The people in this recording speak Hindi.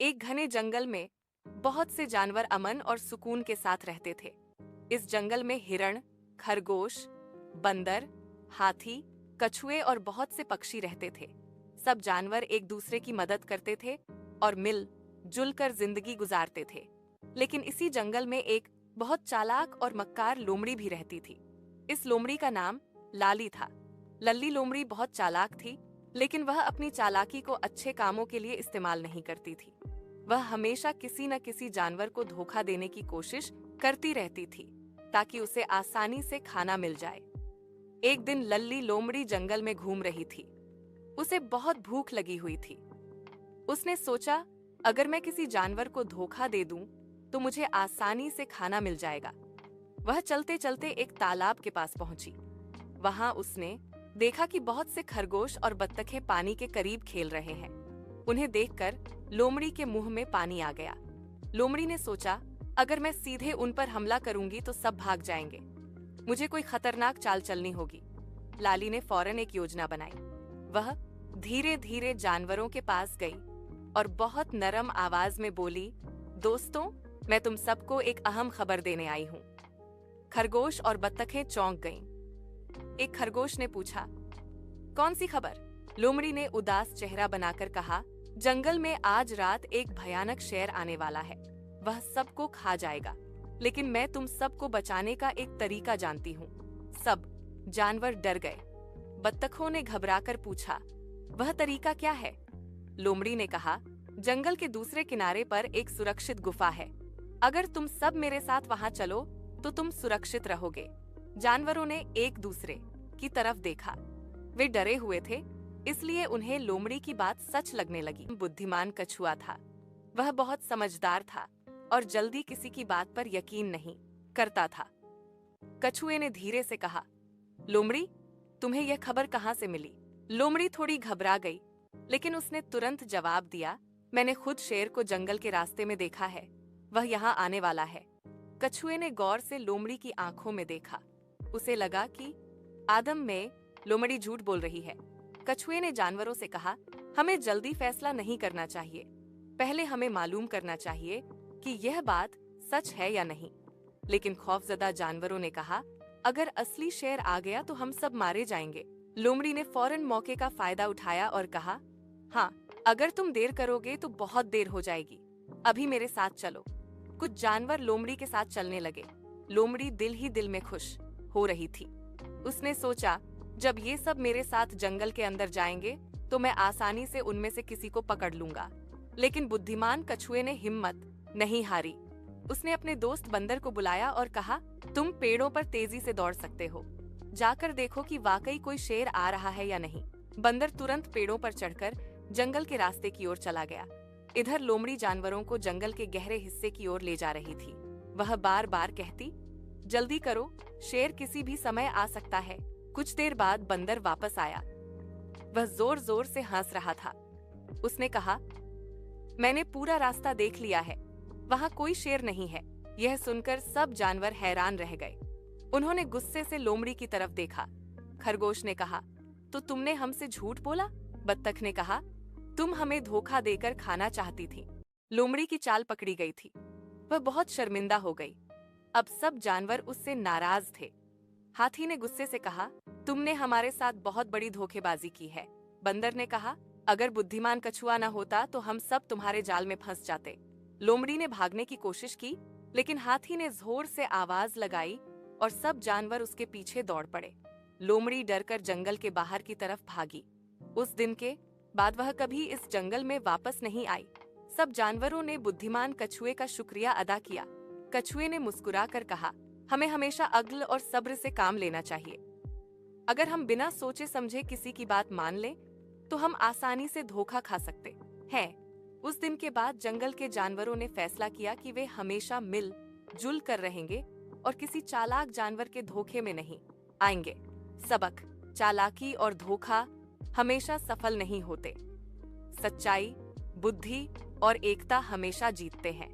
एक घने जंगल में बहुत से जानवर अमन और सुकून के साथ रहते थे। इस जंगल में हिरण, खरगोश, बंदर, हाथी, कछुए और बहुत से पक्षी रहते थे। सब जानवर एक दूसरे की मदद करते थे और मिल जुल कर जिंदगी गुजारते थे। लेकिन इसी जंगल में एक बहुत चालाक और मक्कार लोमड़ी भी रहती थी। इस लोमड़ी का नाम लाली था। लल्ली लोमड़ी बहुत चालाक थी, लेकिन वह अपनी चालाकी को अच्छे कामों के लिए इस्तेमाल नहीं करती थी। वह हमेशा किसी न किसी जानवर को धोखा देने की कोशिश करती रहती थी ताकि उसे आसानी से खाना मिल जाए। एक दिन लल्ली लोमड़ी जंगल में घूम रही थी। उसे बहुत भूख लगी हुई थी। उसने सोचा, अगर मैं किसी जानवर को धोखा दे दूं तो मुझे आसानी से खाना मिल जाएगा। वह चलते चलते एक तालाब के पास पहुंची। वहां उसने देखा कि बहुत से खरगोश और बत्तखें पानी के करीब खेल रहे हैं। उन्हें देखकर लोमड़ी के मुंह में पानी आ गया। लोमड़ी ने सोचा, अगर मैं सीधे उन पर हमला करूंगी तो सब भाग जाएंगे। मुझे कोई खतरनाक चाल चलनी होगी। लाली ने फौरन एक योजना बनाई। वह धीरे धीरे जानवरों के पास गई और बहुत नरम आवाज में बोली, दोस्तों, मैं तुम सबको एक अहम खबर देने आई हूं। खरगोश और बत्तखें चौंक गईं। एक खरगोश ने पूछा, कौन सी खबर? लोमड़ी ने उदास चेहरा बनाकर कहा, जंगल में आज रात एक भयानक शेर आने वाला है। वह सबको खा जाएगा, लेकिन मैं तुम सबको बचाने का एक तरीका जानती हूँ। सब जानवर डर गए। बत्तखों ने घबराकर पूछा, वह तरीका क्या है? लोमड़ी ने कहा, जंगल के दूसरे किनारे पर एक सुरक्षित गुफा है। अगर तुम सब मेरे साथ वहां चलो तो तुम सुरक्षित रहोगे। जानवरों ने एक दूसरे की तरफ देखा। वे डरे हुए थे, इसलिए उन्हें लोमड़ी की बात सच लगने लगी। बुद्धिमान कछुआ था। वह बहुत समझदार था और जल्दी किसी की बात पर यकीन नहीं करता था। कछुए ने धीरे से कहा, लोमड़ी, तुम्हें यह खबर कहां से मिली? लोमड़ी थोड़ी घबरा गई, लेकिन उसने तुरंत जवाब दिया, मैंने खुद शेर को जंगल के रास्ते में देखा है। वह यहाँ आने वाला है। कछुए ने गौर से लोमड़ी की आंखों में देखा। उसे लगा कि आदम में लोमड़ी झूठ बोल रही है। कछुए ने जानवरों से कहा, हमें जल्दी फैसला नहीं करना चाहिए। पहले हमें मालूम करना चाहिए कि यह बात सच है या नहीं। लेकिन खौफजदा जानवरों ने कहा, अगर असली शेर आ गया तो हम सब मारे जाएंगे। लोमड़ी ने फौरन मौके का फायदा उठाया और कहा, हाँ, अगर तुम देर करोगे तो बहुत देर हो जाएगी। अभी मेरे साथ चलो। कुछ जानवर लोमड़ी के साथ चलने लगे। लोमड़ी दिल ही दिल में खुश हो रही थी। उसने सोचा, जब ये सब मेरे साथ जंगल के अंदर जाएंगे तो मैं आसानी से उनमें से किसी को पकड़ लूंगा। लेकिन बुद्धिमान कछुए ने हिम्मत नहीं हारी। उसने अपने दोस्त बंदर को बुलाया और कहा, तुम पेड़ों पर तेजी से दौड़ सकते हो। जाकर देखो कि वाकई कोई शेर आ रहा है या नहीं। बंदर तुरंत पेड़ों पर चढ़कर जंगल के रास्ते की ओर चला गया। इधर लोमड़ी जानवरों को जंगल के गहरे हिस्से की ओर ले जा रही थी। वह बार बार कहती, जल्दी करो, शेर किसी भी समय आ सकता है। कुछ देर बाद बंदर वापस आया। वह जोर जोर से हंस रहा था। उसने कहा, मैंने पूरा रास्ता देख लिया है। वहां कोई शेर नहीं है। यह सुनकर सब जानवर हैरान रह गए। उन्होंने गुस्से से लोमड़ी की तरफ देखा। खरगोश ने कहा, तो तुमने हमसे झूठ बोला? बत्तख ने कहा, तुम हमें धोखा देकर खाना चाहती थी। लोमड़ी की चाल पकड़ी गई थी। वह बहुत शर्मिंदा हो गई। अब सब जानवर उससे नाराज थे। हाथी ने गुस्से से कहा, तुमने हमारे साथ बहुत बड़ी धोखेबाजी की है। बंदर ने कहा, अगर बुद्धिमान कछुआ न होता तो हम सब तुम्हारे जाल में फंस जाते। लोमड़ी ने भागने की कोशिश की, लेकिन हाथी ने जोर से आवाज लगाई और सब जानवर उसके पीछे दौड़ पड़े। लोमड़ी डरकर जंगल के बाहर की तरफ भागी। उस दिन के बाद वह कभी इस जंगल में वापस नहीं आई। सब जानवरों ने बुद्धिमान कछुए का शुक्रिया अदा किया। कछुए ने मुस्कुराकर कहा, हमें हमेशा अक्ल और सब्र से काम लेना चाहिए। अगर हम बिना सोचे समझे किसी की बात मान लें तो हम आसानी से धोखा खा सकते हैं। उस दिन के बाद जंगल के जानवरों ने फैसला किया कि वे हमेशा मिल जुल कर रहेंगे और किसी चालाक जानवर के धोखे में नहीं आएंगे। सबक, चालाकी और धोखा हमेशा सफल नहीं होते। सच्चाई, बुद्धि और एकता हमेशा जीतते हैं।